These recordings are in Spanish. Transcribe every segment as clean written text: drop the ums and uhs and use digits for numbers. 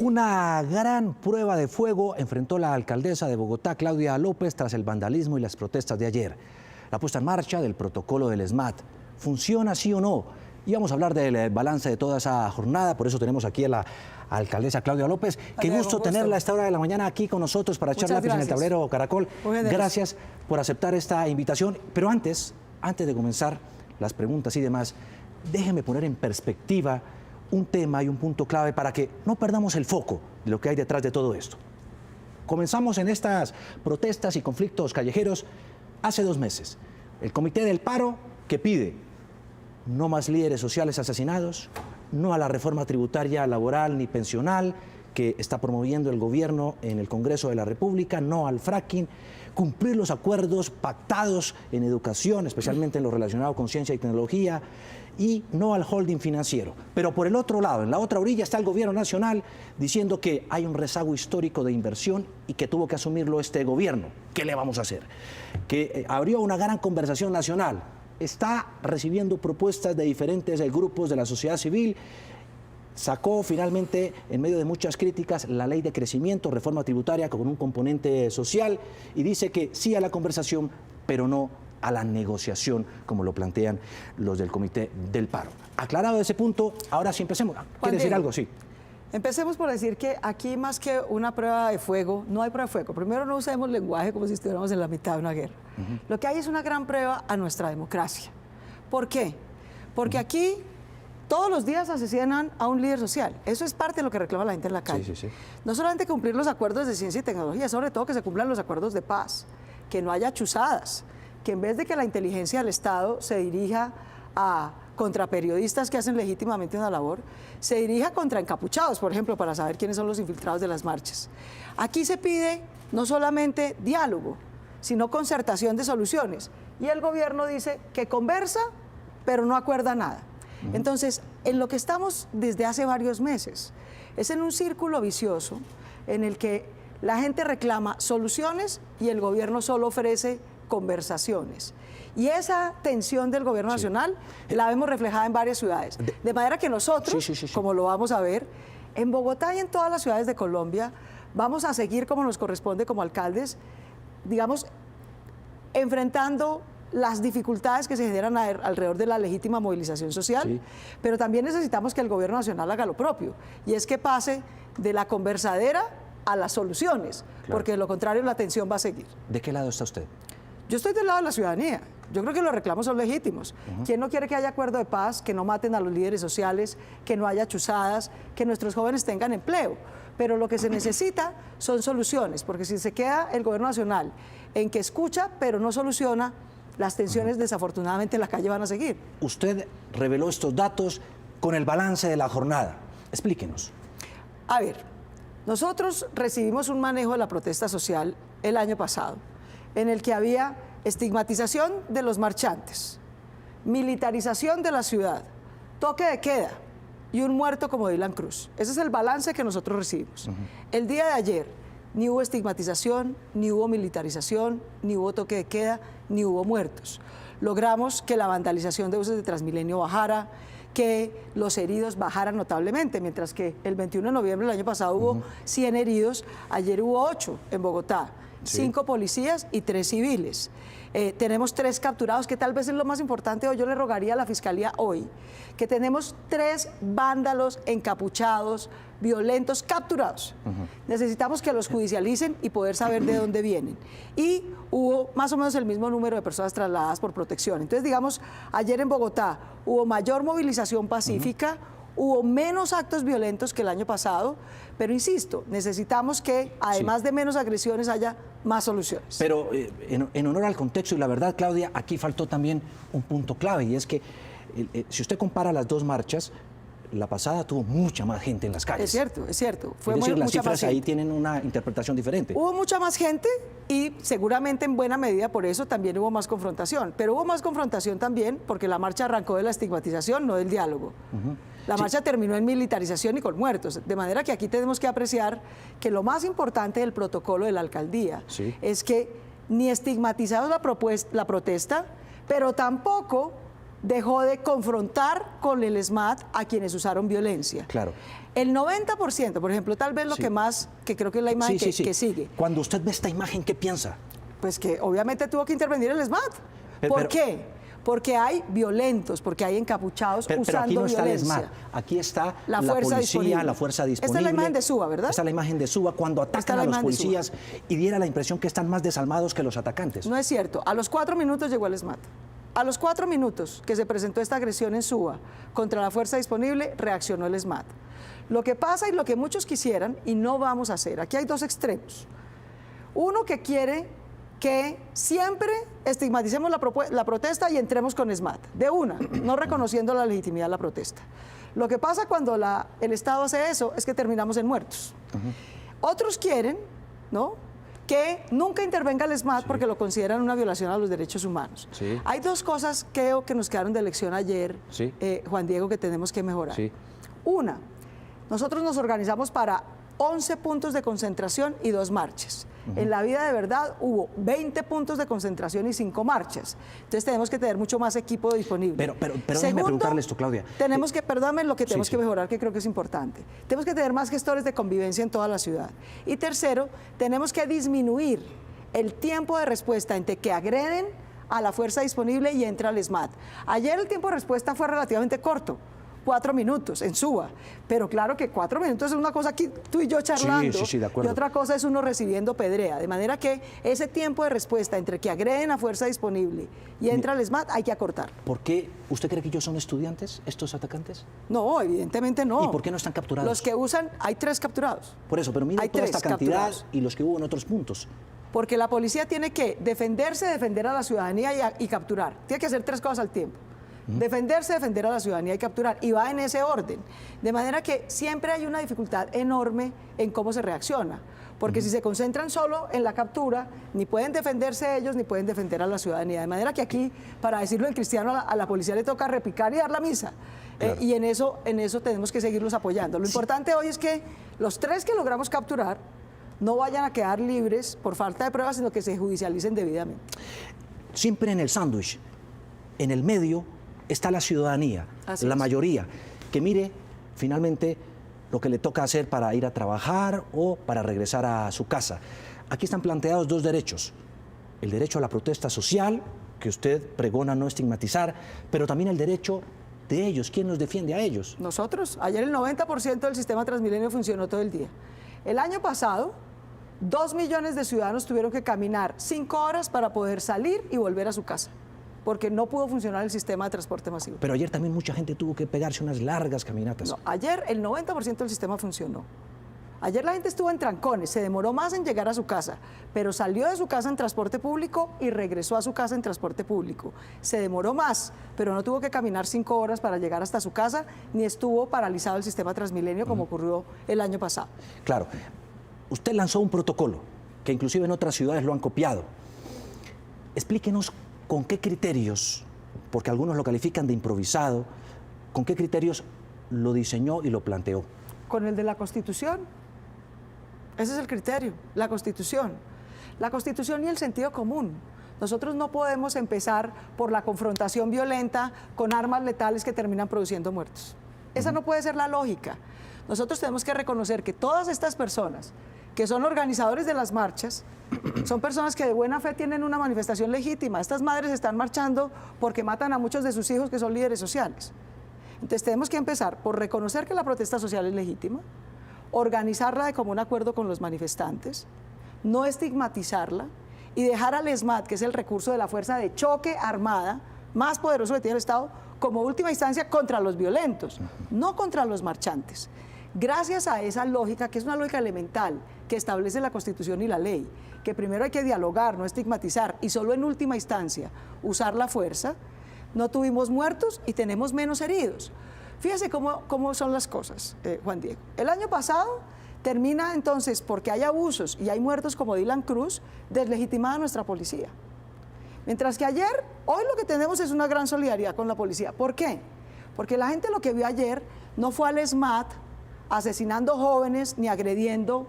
Una gran prueba de fuego enfrentó la alcaldesa de Bogotá, Claudia López, tras el vandalismo y las protestas de ayer. La puesta en marcha del protocolo del SMAT, ¿funciona sí o no? Y vamos a hablar del balance de toda esa jornada, por eso tenemos aquí a la alcaldesa Claudia López. Qué gusto tenerla a esta hora de la mañana aquí con nosotros para echar lápiz en el tablero Caracol. Gracias por aceptar esta invitación. Pero antes de comenzar las preguntas y demás, déjeme poner en perspectiva un tema y un punto clave para que no perdamos el foco de lo que hay detrás de todo esto. Comenzamos en estas protestas y conflictos callejeros hace 2 meses. El Comité del Paro que pide no más líderes sociales asesinados, no a la reforma tributaria, laboral ni pensional que está promoviendo el gobierno en el Congreso de la República, no al fracking, cumplir los acuerdos pactados en educación, especialmente en lo relacionado con ciencia y tecnología, y no al holding financiero. Pero por el otro lado, en la otra orilla, está el gobierno nacional diciendo que hay un rezago histórico de inversión y que tuvo que asumirlo este gobierno. ¿Qué le vamos a hacer? Que abrió una gran conversación nacional. Está recibiendo propuestas de diferentes grupos de la sociedad civil. Sacó finalmente, en medio de muchas críticas, la ley de crecimiento, reforma tributaria con un componente social, y dice que sí a la conversación, pero no a la negociación, como lo plantean los del Comité del Paro. Aclarado ese punto, ahora sí empecemos. ¿Quiere decir algo? Sí. Empecemos por decir que aquí, más que una prueba de fuego, no hay prueba de fuego. Primero, no usemos lenguaje como si estuviéramos en la mitad de una guerra. Lo que hay es una gran prueba a nuestra democracia. ¿Por qué? Porque aquí todos los días asesinan a un líder social. Eso es parte de lo que reclama la gente en la calle. Sí. No solamente cumplir los acuerdos de ciencia y tecnología, sobre todo que se cumplan los acuerdos de paz, que no haya chuzadas, que en vez de que la inteligencia del Estado se dirija contra periodistas que hacen legítimamente una labor, se dirija contra encapuchados, por ejemplo, para saber quiénes son los infiltrados de las marchas. Aquí se pide no solamente diálogo, sino concertación de soluciones. Y el gobierno dice que conversa, pero no acuerda nada. Entonces, en lo que estamos desde hace varios meses es en un círculo vicioso en el que la gente reclama soluciones y el gobierno solo ofrece conversaciones. Y esa tensión del gobierno nacional la vemos reflejada en varias ciudades. De manera que nosotros, como lo vamos a ver, en Bogotá y en todas las ciudades de Colombia, vamos a seguir como nos corresponde como alcaldes, digamos, enfrentando las dificultades que se generan alrededor de la legítima movilización social, pero también necesitamos que el gobierno nacional haga lo propio, y es que pase de la conversadera a las soluciones, porque de lo contrario la tensión va a seguir. ¿De qué lado está usted? Yo estoy del lado de la ciudadanía. Yo creo que los reclamos son legítimos. ¿Quién no quiere que haya acuerdo de paz, que no maten a los líderes sociales, que no haya chuzadas, que nuestros jóvenes tengan empleo? Pero lo que se necesita son soluciones, porque si se queda el gobierno nacional en que escucha, pero no soluciona, las tensiones desafortunadamente en la calle van a seguir. Usted reveló estos datos con el balance de la jornada. Explíquenos. A ver, nosotros recibimos un manejo de la protesta social el año pasado, en el que había estigmatización de los marchantes, militarización de la ciudad, toque de queda y un muerto como Dylan Cruz. Ese es el balance que nosotros recibimos. El día de ayer ni hubo estigmatización, ni hubo militarización, ni hubo toque de queda, ni hubo muertos. Logramos que la vandalización de buses de Transmilenio bajara, que los heridos bajaran notablemente, mientras que el 21 de noviembre del año pasado hubo 100 heridos, ayer hubo 8 en Bogotá. 5 policías y 3 civiles. Tenemos 3 capturados, que tal vez es lo más importante hoy. Yo le rogaría a la Fiscalía hoy que tenemos 3 vándalos encapuchados, violentos, capturados. Necesitamos que los judicialicen y poder saber de dónde vienen. Y hubo más o menos el mismo número de personas trasladadas por protección. Entonces, digamos, ayer en Bogotá hubo mayor movilización pacífica, hubo menos actos violentos que el año pasado, pero insisto, necesitamos que, además de menos agresiones, haya más soluciones. Pero en honor al contexto y la verdad, Claudia, aquí faltó también un punto clave, y es que si usted compara las 2 marchas, la pasada tuvo mucha más gente en las calles. Es cierto, es cierto. Es decir, las cifras ahí tienen una interpretación diferente. Hubo mucha más gente y seguramente en buena medida por eso también hubo más confrontación. Pero hubo más confrontación también porque la marcha arrancó de la estigmatización, no del diálogo. La marcha terminó en militarización y con muertos. De manera que aquí tenemos que apreciar que lo más importante del protocolo de la alcaldía es que ni estigmatizamos la protesta, pero tampoco dejó de confrontar con el SMAT a quienes usaron violencia. Claro. El 90%, por ejemplo, tal vez lo Sí. que más, que creo que es la imagen que sigue. Cuando usted ve esta imagen, ¿qué piensa? Pues que obviamente tuvo que intervenir el SMAT. ¿Por qué? Porque hay violentos, porque hay encapuchados Pero usando aquí no está violencia. el SMAT, aquí está La la fuerza policía, disponible. la fuerza disponible. Esta es la imagen de Suba, ¿verdad? Esta es la imagen de Suba cuando Esta atacan es la a los imagen de Suba. policías y diera la impresión que están más desalmados que los atacantes. No es cierto. A los 4 minutos llegó el SMAT. A los 4 minutos que se presentó esta agresión en Suba contra la fuerza disponible, reaccionó el SMAT. Lo que pasa y lo que muchos quisieran y no vamos a hacer, aquí hay dos extremos. Uno que quiere que siempre estigmaticemos la protesta y entremos con SMAT, de una, no reconociendo la legitimidad de la protesta. Lo que pasa cuando el Estado hace eso es que terminamos en muertos. Otros quieren, ¿no?, que nunca intervenga el SMAT porque lo consideran una violación a los derechos humanos. Sí. Hay dos cosas, creo, que nos quedaron de lección ayer, Sí. Juan Diego, que tenemos que mejorar. Sí. Una, nosotros nos organizamos para 11 puntos de concentración y 2 marchas. En la vida de verdad hubo 20 puntos de concentración y 5 marchas. Entonces tenemos que tener mucho más equipo disponible. Pero déjeme preguntarle esto, Claudia. Tenemos que, perdóname, lo que tenemos sí. que mejorar, que creo que es importante. Tenemos que tener más gestores de convivencia en toda la ciudad. Y tercero, tenemos que disminuir el tiempo de respuesta entre que agreden a la fuerza disponible y entra el SMAT. Ayer el tiempo de respuesta fue relativamente corto. 4 minutos en Suba, pero claro que 4 minutos es una cosa que tú y yo charlando, Sí, de acuerdo. y otra cosa es uno recibiendo pedrea, de manera que ese tiempo de respuesta entre que agreden a fuerza disponible y entra el SMAT hay que acortar. ¿Por qué usted cree que ellos son estudiantes, estos atacantes? No, evidentemente no. ¿Y por qué no están capturados? Los que usan, hay 3 capturados. Por eso, pero mire Hay toda 3 esta cantidad capturados. y los que hubo en otros puntos. Porque la policía tiene que defenderse, defender a la ciudadanía y capturar. Tiene que hacer 3 cosas al tiempo. Defenderse, defender a la ciudadanía y capturar. Y va en ese orden. De manera que siempre hay una dificultad enorme en cómo se reacciona. Porque si se concentran solo en la captura, ni pueden defenderse ellos, ni pueden defender a la ciudadanía. De manera que aquí, para decirlo en cristiano, a la policía le toca repicar y dar la misa. Claro. Y en eso tenemos que seguirlos apoyando. Lo importante hoy es que los 3 que logramos capturar no vayan a quedar libres por falta de pruebas, sino que se judicialicen debidamente. Siempre en el sándwich, en el medio, está la ciudadanía, Así la es. mayoría, que mire finalmente lo que le toca hacer para ir a trabajar o para regresar a su casa. Aquí están planteados 2 derechos. El derecho a la protesta social, que usted pregona no estigmatizar, pero también el derecho de ellos. ¿Quién nos defiende a ellos? Nosotros, ayer el 90% del sistema Transmilenio funcionó todo el día. El año pasado, 2 millones de ciudadanos tuvieron que caminar 5 horas para poder salir y volver a su casa, porque no pudo funcionar el sistema de transporte masivo. Pero ayer también mucha gente tuvo que pegarse unas largas caminatas. No, ayer el 90% del sistema funcionó. Ayer la gente estuvo en trancones, se demoró más en llegar a su casa, pero salió de su casa en transporte público y regresó a su casa en transporte público. Se demoró más, pero no tuvo que caminar 5 horas para llegar hasta su casa, ni estuvo paralizado el sistema Transmilenio como ocurrió el año pasado. Claro, usted lanzó un protocolo, que inclusive en otras ciudades lo han copiado. Explíquenos con qué criterios, porque algunos lo califican de improvisado, con qué criterios lo diseñó y lo planteó. Con el de la Constitución. Ese es el criterio, la Constitución. La Constitución y el sentido común. Nosotros no podemos empezar por la confrontación violenta con armas letales que terminan produciendo muertos. Esa no puede ser la lógica. Nosotros tenemos que reconocer que todas estas personas que son organizadores de las marchas, son personas que de buena fe tienen una manifestación legítima. Estas madres están marchando porque matan a muchos de sus hijos que son líderes sociales. Entonces tenemos que empezar por reconocer que la protesta social es legítima, organizarla de común acuerdo con los manifestantes, no estigmatizarla y dejar al ESMAD, que es el recurso de la fuerza de choque armada más poderoso que tiene el Estado, como última instancia contra los violentos, no contra los marchantes. Gracias a esa lógica, que es una lógica elemental, que establece la Constitución y la ley, que primero hay que dialogar, no estigmatizar, y solo en última instancia usar la fuerza, no tuvimos muertos y tenemos menos heridos. Fíjese cómo son las cosas, Juan Diego. El año pasado termina entonces, porque hay abusos y hay muertos como Dylan Cruz, deslegitimada nuestra policía. Mientras que ayer, hoy lo que tenemos es una gran solidaridad con la policía. ¿Por qué? Porque la gente lo que vio ayer no fue al ESMAD asesinando jóvenes ni agrediendo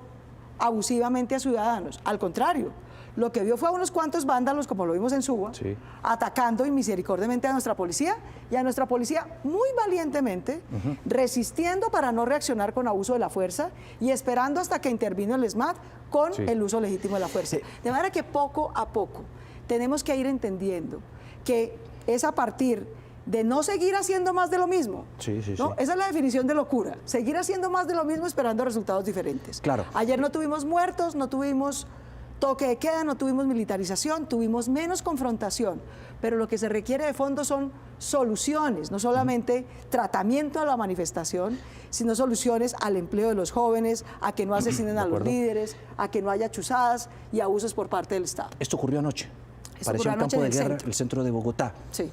abusivamente a ciudadanos. Al contrario, lo que vio fue a unos cuantos vándalos, como lo vimos en Suba, Sí. atacando inmisericordiamente a nuestra policía y a nuestra policía muy valientemente, resistiendo para no reaccionar con abuso de la fuerza y esperando hasta que intervino el ESMAD con Sí. el uso legítimo de la fuerza. De manera que poco a poco tenemos que ir entendiendo que es a partir de no seguir haciendo más de lo mismo. Sí, sí, ¿no? sí. Esa es la definición de locura, seguir haciendo más de lo mismo esperando resultados diferentes. Claro. Ayer no tuvimos muertos, no tuvimos toque de queda, no tuvimos militarización, tuvimos menos confrontación, pero lo que se requiere de fondo son soluciones, no solamente tratamiento a la manifestación, sino soluciones al empleo de los jóvenes, a que no asesinen a los acuerdo. líderes, a que no haya chuzadas y abusos por parte del Estado. Esto ocurrió anoche. Esto Parecía ocurrió un campo anoche de en el guerra, centro. el centro de Bogotá. Sí.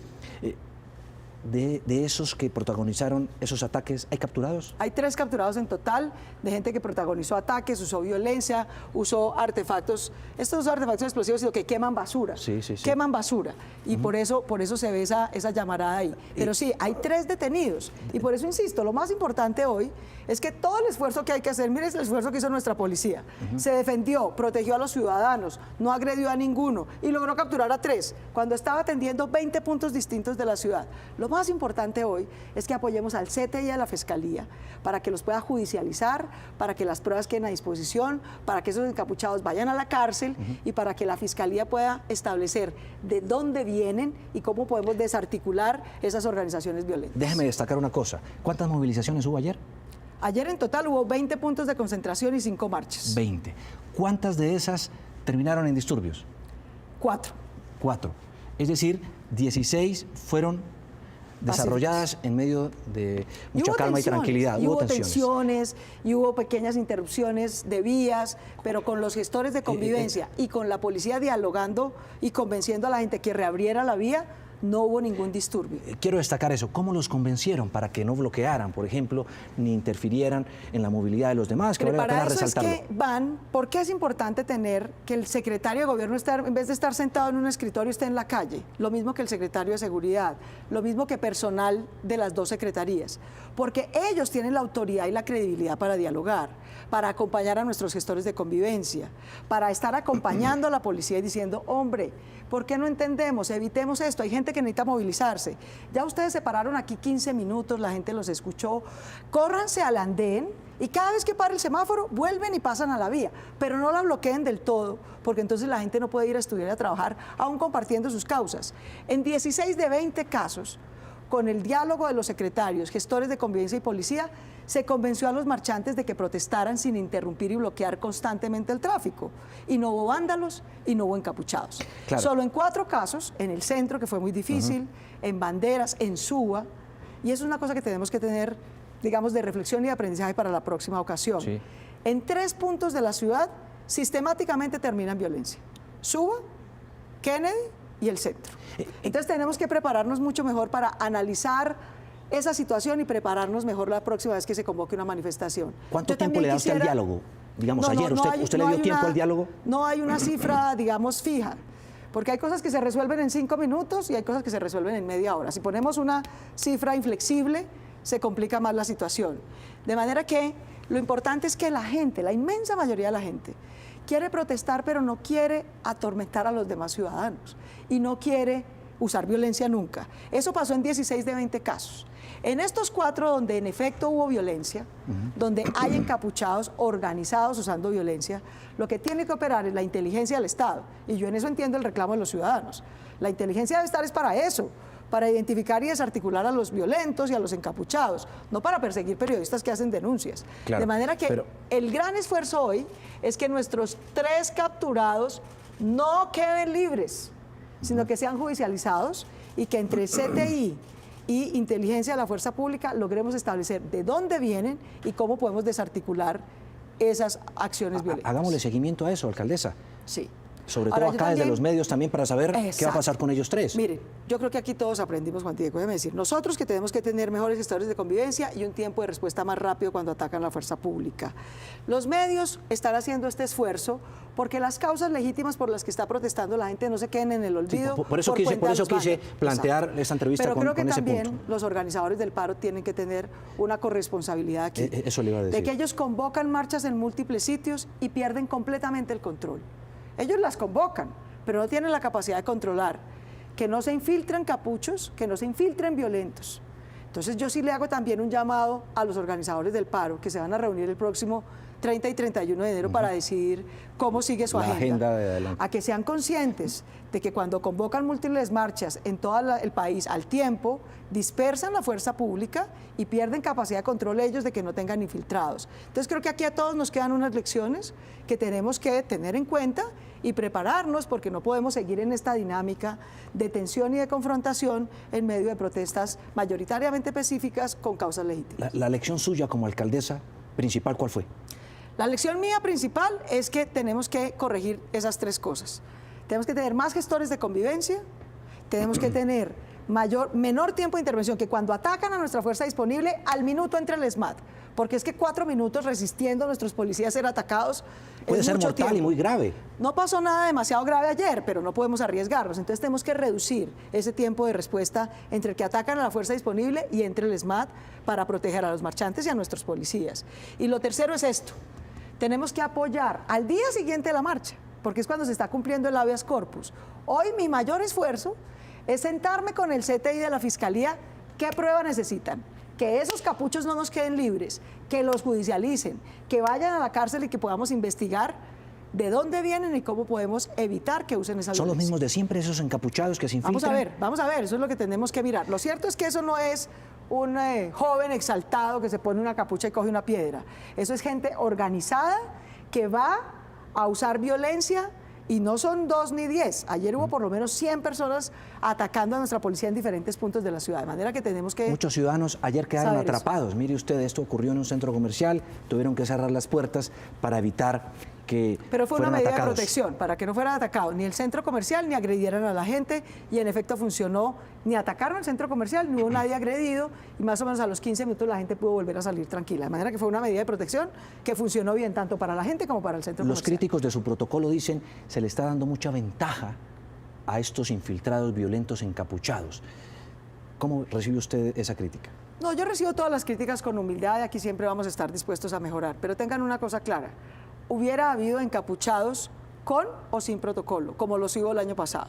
De esos que protagonizaron esos ataques, ¿hay capturados? Hay 3 capturados en total de gente que protagonizó ataques, usó violencia, usó artefactos. Estos son artefactos explosivos, sino que queman basura. Sí, sí, sí. Queman basura. Y por eso se ve esa llamarada ahí. Pero sí, hay 3 detenidos. Y por eso insisto, lo más importante hoy es que todo el esfuerzo que hay que hacer, mire el esfuerzo que hizo nuestra policía. Se defendió, protegió a los ciudadanos, no agredió a ninguno y logró capturar a 3 cuando estaba atendiendo 20 puntos distintos de la ciudad. Lo más importante hoy es que apoyemos al CTI y a la Fiscalía para que los pueda judicializar, para que las pruebas queden a disposición, para que esos encapuchados vayan a la cárcel y para que la Fiscalía pueda establecer de dónde vienen y cómo podemos desarticular esas organizaciones violentas. Déjeme destacar una cosa. ¿Cuántas movilizaciones hubo ayer? Ayer en total hubo 20 puntos de concentración y 5 marchas. 20. ¿Cuántas de esas terminaron en disturbios? 4. 4. Es decir, 16 fueron desarrolladas en medio de mucha calma y tranquilidad. Hubo tensiones y hubo pequeñas interrupciones de vías, pero con los gestores de convivencia y con la policía dialogando y convenciendo a la gente que reabriera la vía, no hubo ningún disturbio. Quiero destacar eso. ¿Cómo los convencieron para que no bloquearan, por ejemplo, ni interfirieran en la movilidad de los demás? Que vale la pena Para eso resaltarlo. es que van, porque es importante tener que el secretario de gobierno, en vez de estar sentado en un escritorio, esté en la calle. Lo mismo que el secretario de seguridad, lo mismo que personal de las 2 secretarías. Porque ellos tienen la autoridad y la credibilidad para dialogar, para acompañar a nuestros gestores de convivencia, para estar acompañando a la policía y diciendo, hombre, ¿por qué no entendemos? Evitemos esto. Hay gente que necesita movilizarse. Ya ustedes se pararon aquí 15 minutos, la gente los escuchó. Córranse al andén y cada vez que pare el semáforo, vuelven y pasan a la vía. Pero no la bloqueen del todo, porque entonces la gente no puede ir a estudiar y a trabajar, aún compartiendo sus causas. En 16 de 20 casos, con el diálogo de los secretarios, gestores de convivencia y policía, se convenció a los marchantes de que protestaran sin interrumpir y bloquear constantemente el tráfico. Y no hubo vándalos y no hubo encapuchados. Claro. Solo en 4 casos, en el centro, que fue muy difícil, en Banderas, en Suba, y eso es una cosa que tenemos que tener, digamos, de reflexión y de aprendizaje para la próxima ocasión. Sí. En 3 puntos de la ciudad, sistemáticamente termina en violencia. Suba, Kennedy y el centro. Entonces tenemos que prepararnos mucho mejor para analizar esa situación y prepararnos mejor la próxima vez que se convoque una manifestación. ¿Cuánto Yo tiempo también le da usted al quisiera- diálogo? Digamos, No, no, ayer, no ¿usted, hay- usted no le dio hay tiempo una- al diálogo? No hay una cifra, digamos, fija, porque hay cosas que se resuelven en 5 minutos y hay cosas que se resuelven en media hora. Si ponemos una cifra inflexible, se complica más la situación. De manera que lo importante es que la gente, la inmensa mayoría de la gente, quiere protestar, pero no quiere atormentar a los demás ciudadanos y no quiere usar violencia nunca. Eso pasó en 16 de 20 casos. En estos 4 donde en efecto hubo violencia, donde hay encapuchados organizados usando violencia, lo que tiene que operar es la inteligencia del Estado. Y yo en eso entiendo el reclamo de los ciudadanos. La inteligencia debe estar es para eso, para identificar y desarticular a los violentos y a los encapuchados, no para perseguir periodistas que hacen denuncias. Claro, de manera que pero- el gran esfuerzo hoy es que nuestros 3 capturados no queden libres, sino que sean judicializados y que entre CTI y inteligencia de la fuerza pública logremos establecer de dónde vienen y cómo podemos desarticular esas acciones violentas. Hagámosle seguimiento a eso, alcaldesa. Sí. Sobre Ahora, todo yo acá desde también- los medios también para saber qué va a Exacto. pasar con ellos 3. Miren, yo creo que aquí todos aprendimos, Juan Diego, déjeme decir, nosotros que tenemos que tener mejores gestores de convivencia y un tiempo de respuesta más rápido cuando atacan la fuerza pública. Los medios están haciendo este esfuerzo porque las causas legítimas por las que está protestando la gente no se queden en el Sí, olvido. por eso quise cuenta de los quise vándalos. plantear Exacto. esta entrevista Pero con creo que ese también punto. los organizadores del paro tienen que tener una corresponsabilidad aquí. Eso le iba a decir. De que ellos convocan marchas en múltiples sitios y pierden completamente el control. Ellos las convocan, pero no tienen la capacidad de controlar. Que no se infiltren capuchos, que no se infiltren violentos. Entonces yo sí le hago también un llamado a los organizadores del paro, que se van a reunir el próximo 30 y 31 de enero para decidir cómo sigue su agenda de adelante. A que sean conscientes de que cuando convocan múltiples marchas en todo el país al tiempo, dispersan la fuerza pública y pierden capacidad de control ellos de que no tengan infiltrados. Entonces creo que aquí a todos nos quedan unas lecciones que tenemos que tener en cuenta y prepararnos, porque no podemos seguir en esta dinámica de tensión y de confrontación en medio de protestas mayoritariamente pacíficas con causas legítimas. La lección suya como alcaldesa principal, ¿cuál fue? La lección mía principal es que tenemos que corregir esas tres cosas. Tenemos que tener más gestores de convivencia, tenemos que tener menor tiempo de intervención, que cuando atacan a nuestra fuerza disponible, al minuto entra el ESMAD, porque es que 4 minutos resistiendo a nuestros policías ser atacados puede es ser mucho mortal tiempo. y muy grave. No pasó nada demasiado grave ayer, pero no podemos arriesgarnos. Entonces tenemos que reducir ese tiempo de respuesta entre el que atacan a la fuerza disponible y entre el ESMAD para proteger a los marchantes y a nuestros policías. Y lo tercero es esto. Tenemos que apoyar al día siguiente de la marcha, porque es cuando se está cumpliendo el habeas corpus. Hoy mi mayor esfuerzo es sentarme con el CTI de la Fiscalía, qué prueba necesitan, que esos capuchos no nos queden libres, que los judicialicen, que vayan a la cárcel y que podamos investigar de dónde vienen y cómo podemos evitar que usen esa violencia. ¿Son los mismos de siempre, esos encapuchados que se infiltran? Vamos a ver, eso es lo que tenemos que mirar. Lo cierto es que eso no es un joven exaltado que se pone una capucha y coge una piedra. Eso es gente organizada que va a usar violencia, y no son 2 ni 10. Ayer hubo por lo menos 100 personas atacando a nuestra policía en diferentes puntos de la ciudad, de manera que tenemos que... Muchos ciudadanos ayer quedaron saber atrapados. Mire usted, esto ocurrió en un centro comercial, tuvieron que cerrar las puertas para evitar que Pero fue una fueran medida atacados. de protección, para que no fueran atacados ni el centro comercial ni agredieran a la gente, y en efecto funcionó. Ni atacaron el centro comercial, ni hubo nadie agredido, y más o menos a los 15 minutos la gente pudo volver a salir tranquila. De manera que fue una medida de protección que funcionó bien tanto para la gente como para el centro Los comercial. críticos de su protocolo dicen se le está dando mucha ventaja a estos infiltrados violentos encapuchados. ¿Cómo recibe usted esa crítica? No, yo recibo todas las críticas con humildad y aquí siempre vamos a estar dispuestos a mejorar. Pero tengan una cosa clara, hubiera habido encapuchados con o sin protocolo, como los hubo el año pasado.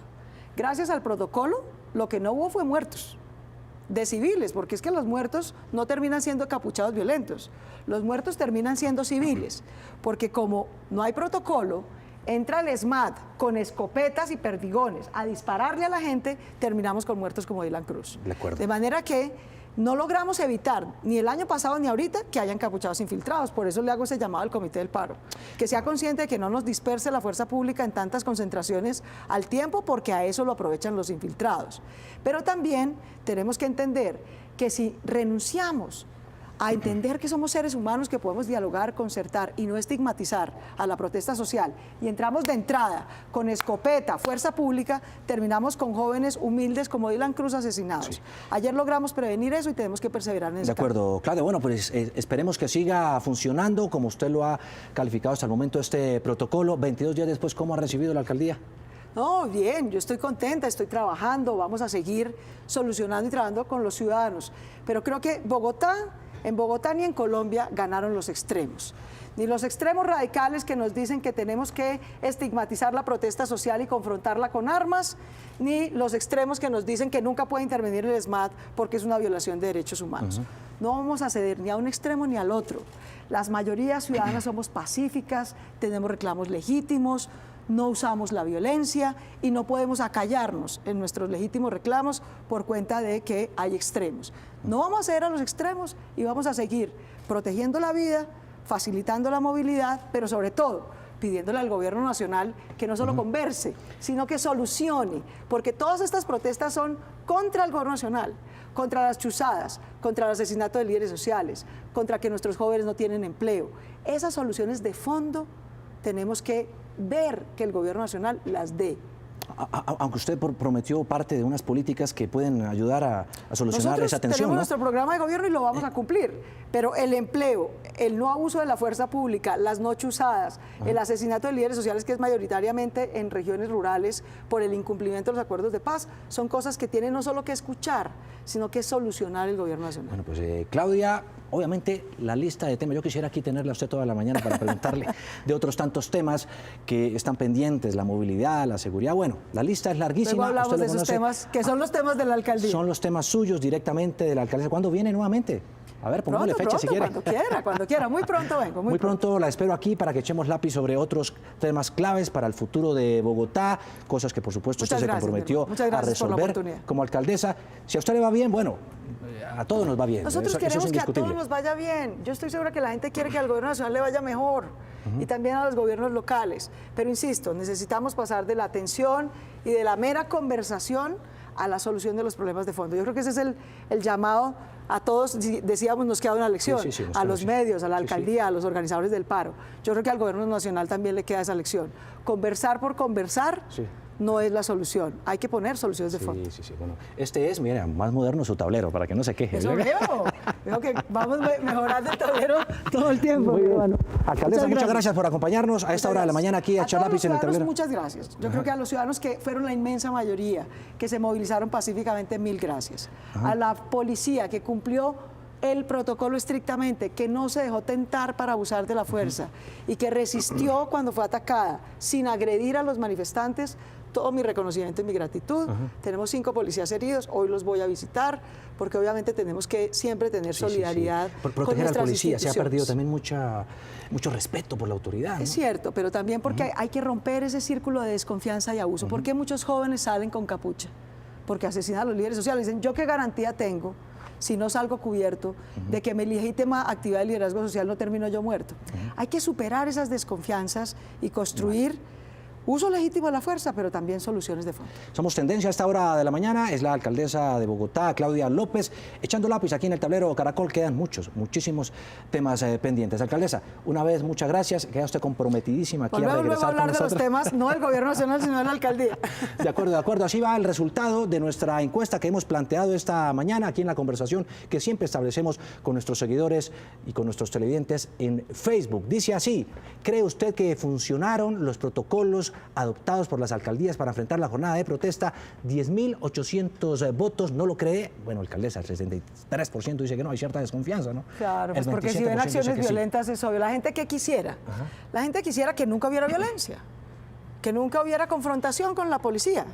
Gracias al protocolo, lo que no hubo fue muertos de civiles, porque es que los muertos no terminan siendo encapuchados violentos, los muertos terminan siendo civiles, porque como no hay protocolo, entra el ESMAD con escopetas y perdigones a dispararle a la gente, terminamos con muertos como Dylan Cruz. De acuerdo. De manera que no logramos evitar, ni el año pasado ni ahorita, que hayan encapuchados infiltrados. Por eso le hago ese llamado al Comité del Paro. Que sea consciente de que no nos disperse la fuerza pública en tantas concentraciones al tiempo, porque a eso lo aprovechan los infiltrados. Pero también tenemos que entender que si renunciamos a entender que somos seres humanos que podemos dialogar, concertar y no estigmatizar a la protesta social, y entramos de entrada con escopeta, fuerza pública, terminamos con jóvenes humildes como Dylan Cruz asesinados. Sí. Ayer logramos prevenir eso y tenemos que perseverar en eso. De acuerdo, Claudia. Bueno, pues esperemos que siga funcionando como usted lo ha calificado hasta el momento este protocolo. 22 días después, ¿cómo ha recibido la alcaldía? No, bien, yo estoy contenta, estoy trabajando, vamos a seguir solucionando y trabajando con los ciudadanos. Pero creo que en Bogotá ni en Colombia ganaron los extremos. Ni los extremos radicales que nos dicen que tenemos que estigmatizar la protesta social y confrontarla con armas, ni los extremos que nos dicen que nunca puede intervenir el ESMAD porque es una violación de derechos humanos. No vamos a ceder ni a un extremo ni al otro. Las mayorías ciudadanas somos pacíficas, tenemos reclamos legítimos, no usamos la violencia y no podemos acallarnos en nuestros legítimos reclamos por cuenta de que hay extremos. No vamos a ceder a los extremos y vamos a seguir protegiendo la vida, facilitando la movilidad, pero sobre todo pidiéndole al gobierno nacional que no solo converse, sino que solucione, porque todas estas protestas son contra el gobierno nacional, contra las chuzadas, contra el asesinato de líderes sociales, contra que nuestros jóvenes no tienen empleo. Esas soluciones de fondo tenemos que ver que el gobierno nacional las dé. Aunque usted prometió parte de unas políticas que pueden ayudar a solucionar Nosotros esa tensión, tenemos ¿no? nuestro programa de gobierno y lo vamos a cumplir, pero el empleo, el no abuso de la fuerza pública, las no chuzadas, el asesinato de líderes sociales, que es mayoritariamente en regiones rurales por el incumplimiento de los acuerdos de paz, son cosas que tienen no solo que escuchar, sino que solucionar el gobierno nacional. Bueno, pues Claudia, obviamente la lista de temas, yo quisiera aquí tenerla a usted toda la mañana para preguntarle de otros tantos temas que están pendientes, la movilidad, la seguridad, bueno, la lista es larguísima. Luego hablamos usted de lo esos conoce. temas, que son los temas de la alcaldía. Son los temas suyos directamente de la alcaldesa. ¿Cuándo viene nuevamente? A ver, pongámosle fecha si quiere. Cuando quiera, muy pronto vengo. Muy pronto la espero aquí para que echemos lápiz sobre otros temas claves para el futuro de Bogotá, cosas que por supuesto usted se comprometió a resolver como alcaldesa. Si a usted le va bien, bueno, a todos nos va bien. Nosotros queremos que a todos nos vaya bien. Yo estoy segura que la gente quiere que al gobierno nacional le vaya mejor y también a los gobiernos locales. Pero insisto, necesitamos pasar de la tensión y de la mera conversación a la solución de los problemas de fondo. Yo creo que ese es el llamado a todos. Decíamos, nos queda una lección, a los medios, a la alcaldía, a los organizadores del paro. Yo creo que al gobierno nacional también le queda esa lección. Conversar por conversar no es la solución. Hay que poner soluciones de fondo. Sí. Bueno, este es, mira, más moderno su tablero, para que no se queje. Eso veo que vamos mejorando el tablero todo el tiempo. Muy bien. Alcaldesa, muchas gracias por acompañarnos a esta hora de la mañana aquí a echar lápiz en el tablero. Muchas gracias. Yo creo que a los ciudadanos que fueron la inmensa mayoría, que se movilizaron pacíficamente, mil gracias. A la policía que cumplió el protocolo estrictamente, que no se dejó tentar para abusar de la fuerza y que resistió cuando fue atacada sin agredir a los manifestantes, todo mi reconocimiento y mi gratitud. Tenemos 5 policías heridos, hoy los voy a visitar, porque obviamente tenemos que siempre tener solidaridad Por con proteger nuestras al policía, instituciones. se ha perdido también mucho respeto por la autoridad, ¿no? Es cierto, pero también porque hay que romper ese círculo de desconfianza y abuso. ¿Por qué muchos jóvenes salen con capucha? Porque asesinan a los líderes sociales. Dicen, ¿yo qué garantía tengo si no salgo cubierto de que mi legítima actividad de liderazgo social no termino yo muerto? Hay que superar esas desconfianzas y construir uso legítimo de la fuerza, pero también soluciones de fondo. Somos tendencia a esta hora de la mañana, es la alcaldesa de Bogotá, Claudia López, echando lápiz aquí en el tablero Caracol. Quedan muchísimos temas pendientes. Alcaldesa, una vez muchas gracias, queda usted comprometidísima aquí a regresar luego a hablar con de los temas, no del gobierno nacional, sino de la alcaldía. De acuerdo, así va el resultado de nuestra encuesta que hemos planteado esta mañana aquí en la conversación que siempre establecemos con nuestros seguidores y con nuestros televidentes en Facebook. Dice así: ¿cree usted que funcionaron los protocolos adoptados por las alcaldías para enfrentar la jornada de protesta? 10.800 votos no lo cree. Bueno, alcaldesa, el 63% dice que no, hay cierta desconfianza, ¿no? Claro, pues porque si ven acciones violentas es obvio. La gente que quisiera, la gente quisiera que nunca hubiera violencia, que nunca hubiera confrontación con la policía,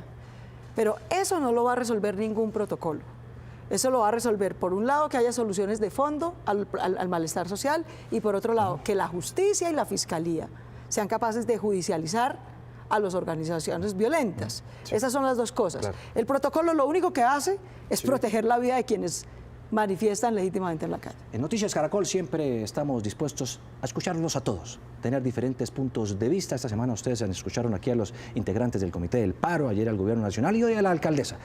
pero eso no lo va a resolver ningún protocolo. Eso lo va a resolver, por un lado, que haya soluciones de fondo al malestar social, y por otro lado, que la justicia y la fiscalía sean capaces de judicializar a las organizaciones violentas. Esas son las dos cosas. Claro. El protocolo lo único que hace es proteger la vida de quienes manifiestan legítimamente en la calle. En Noticias Caracol siempre estamos dispuestos a escucharlos a todos, tener diferentes puntos de vista. Esta semana ustedes escucharon aquí a los integrantes del Comité del Paro, ayer al Gobierno Nacional y hoy a la alcaldesa.